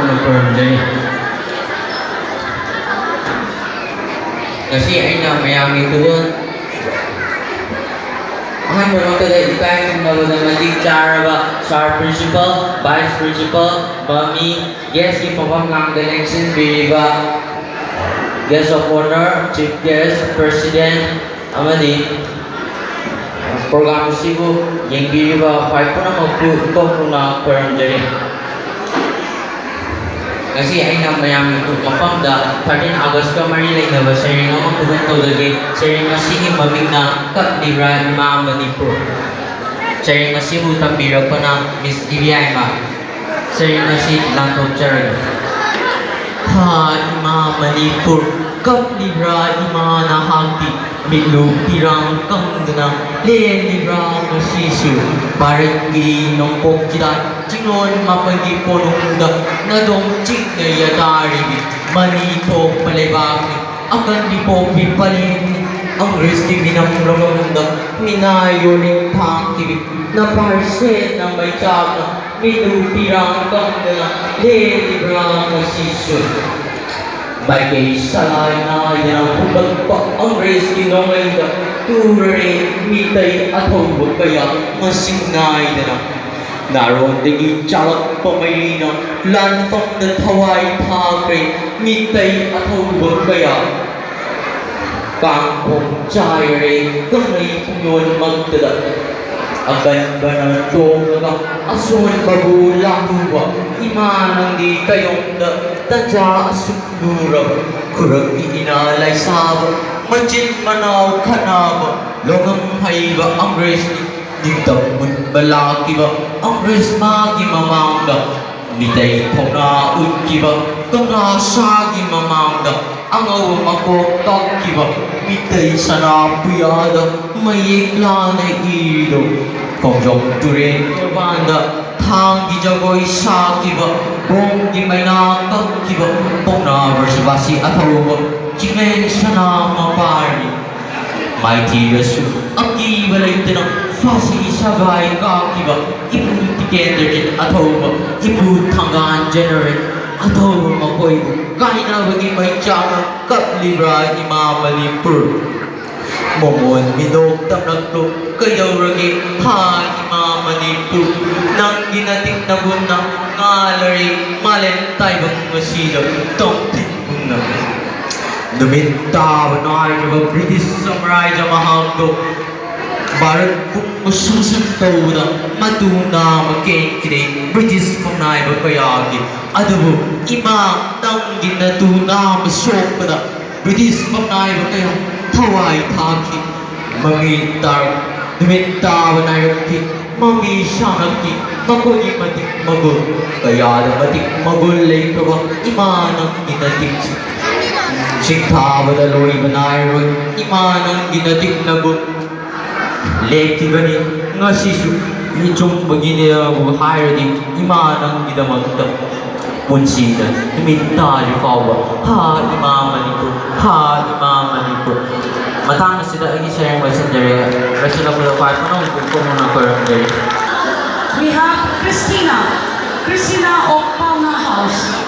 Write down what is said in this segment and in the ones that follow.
Permjay. Kasi aina mayami tuon. Ang bermakna ikay mawadamading charaba, star principal, vice principal, mami, guest ipapang lang election biliba, guest of honor, chief guest, president, amadi. Program sigo yang biliba 5 po na magputong na Permjay. Kasi ay na mayami ito mapamda 13 August ka marilay na ba sa rin ang tugang tawagay sa rin nga sige mamig na katlibra ni mga Manipur sa rin nga si hutang birag pa na Miss Ibiyay ma sa rin nga si Lantong Charag ha ni mga Manipur katlibra ni mga nahagdi milupirang kang ganang lelibra nga sisu barang ginong pokjidan Jingon mapagipunong muda na dong chik na yatari Manipur palibak akan di po pipalin ang risky binamurang muda minayoling tangkibig na parse na may tiyag minupirang kang na lelibra nga sisu Bagay salay na yan hubag pa ang risky na may da turare mitay at hubag kaya masingnay na Naroon dingin calak pamailina lantong na taway pagre mitay at hubag kaya Kangkong chayre kamay punyon magdala Agan ba ng tong asun babulang huwa Imanang di kayong tadya asundura Kurang iinalay saba Majin manaw kanaba Longang haiba ang resli Digdamut balaki ba ang resmagi mamangga Mitay pona utki ba Kanga sagi mamangga Ang awamako taki ba Mitay sanapuyada Mayikla na ilo Kongjong turin banda Tanggi jagoy saki ba Bonggi may nakaki ba Pona bersibasi atau ba Jimen sana mapari MEITEILOL ang iwalay tinang fasi sabay kakiba ibu tikender atau ibu tanggan generate atau makoy kahit na bagay may tsaka kaplibra ni Manipur momon minok tamnagto kayaw ragi ha ni Manipur nang ginating na bunda ngalari malentay bang masila tong tinbong na Duminta banay ng British Samurai Jamahangdo Barat kung masusuntaw na matuna magkikiri British Samurai Bakayagi Adabu ima nang ginatuna masok na British Samurai Bakayagi Tawai Taki Mamitar Duminta banay ng Mami Shanaki Maguli matik magul Kaya na matik magulay ka ba ima nang ginatik Sikha badaloy banayroy imanang ginatik na go Leki gani nga sisu Nichong bagina hire din imanang ginamagda Munsina Imitali kawa Ha Manipur Ha Manipur Matang sila ang isa yung messenger Rasila mula pa panong kung muna Permjay We have Christina of Pauna House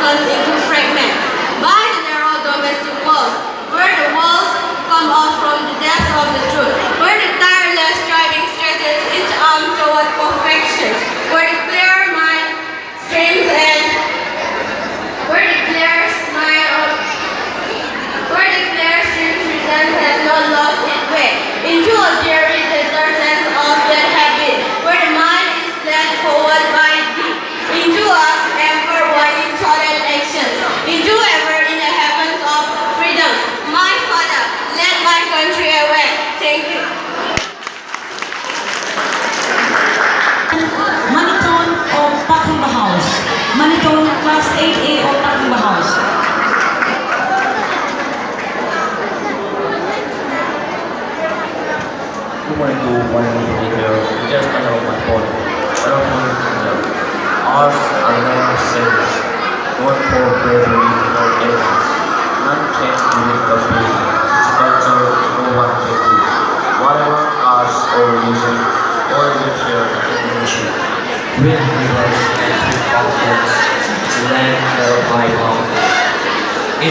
into fragments.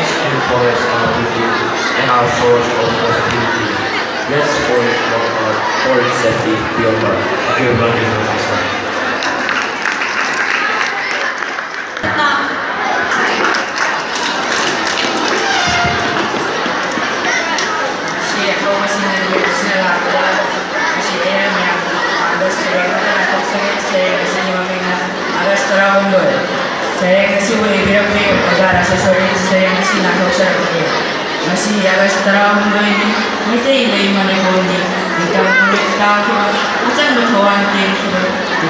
rich and forest are within and our source of prosperity. Let's work hard for its safety beyond our human system. Si ako masinunod sila kasi ayan niya agas sila na ako sa mami na agas tarawang doon saya kasi boleh bilang dia agak rasa sorry saya masih nak tahu saya dia masih agas tarawang doon ini MEETEILOL Manipur ni kita boleh tahu macam berkawan kita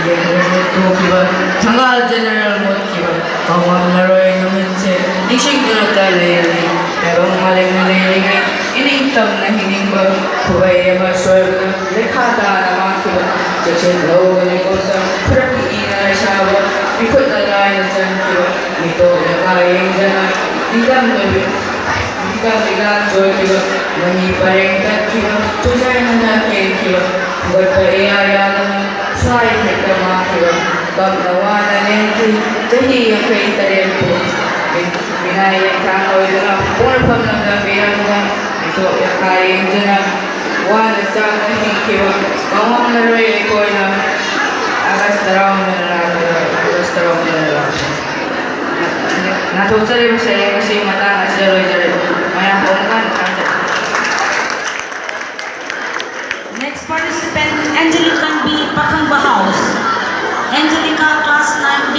dia itu kita tanggal general mode kita kawan laroy naman saya ising dulu tali pero maling ini tam na hining ba kuwai ba swar lekha da na ma ki ba je lo ne ko sa prati ina sha ba ikut na la na chan ki ba ni to ya ka yeng jana dikam ne dikam ila jo ki ba mani pareng ta ki ba tu jai na na ke ki ba ba pa ya ya na sai ke ka ma ki ba kam na wa na ne ki jahi ya kai tare ko binaya ka ko ila por pham na da biang ba itu yang kain jana wala sa nahikiwa kawang naroy ko na agas tarong na natutuloy mo siya kasi mata na siya roy maya kan Next participant, Angelica B. Pakangba House. Angelica, class 9B.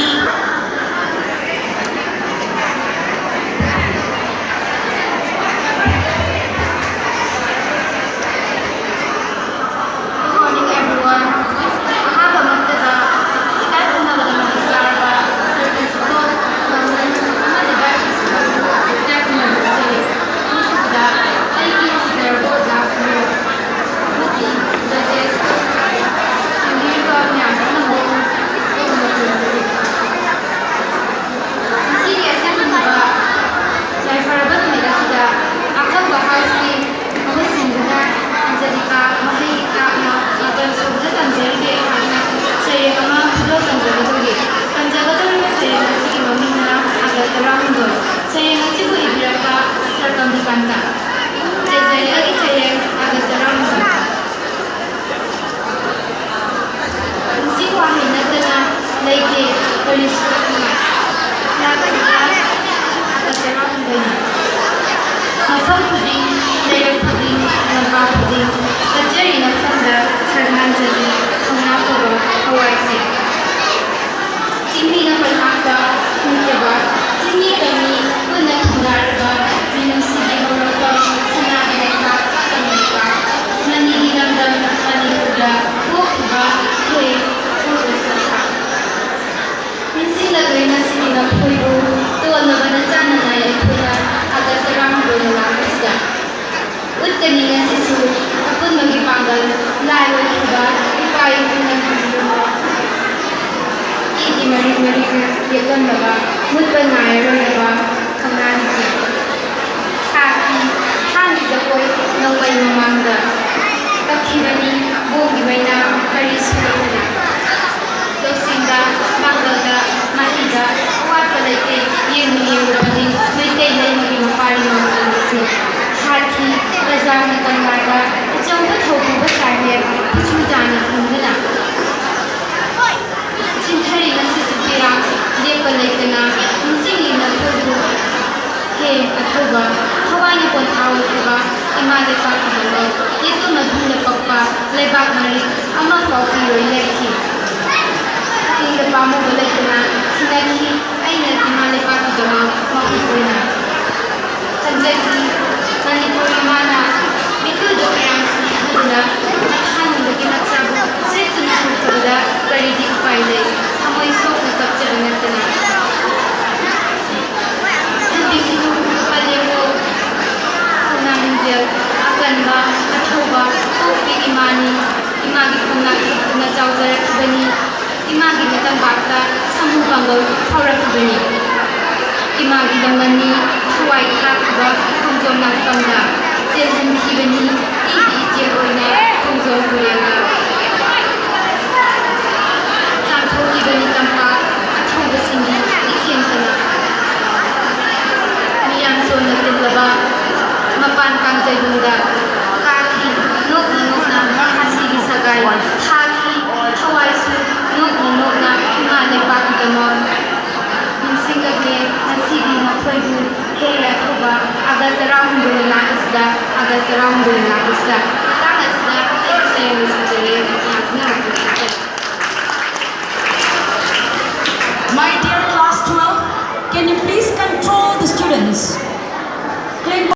Agasarahum Bulinakusda, Agasarahum Bulinakusda.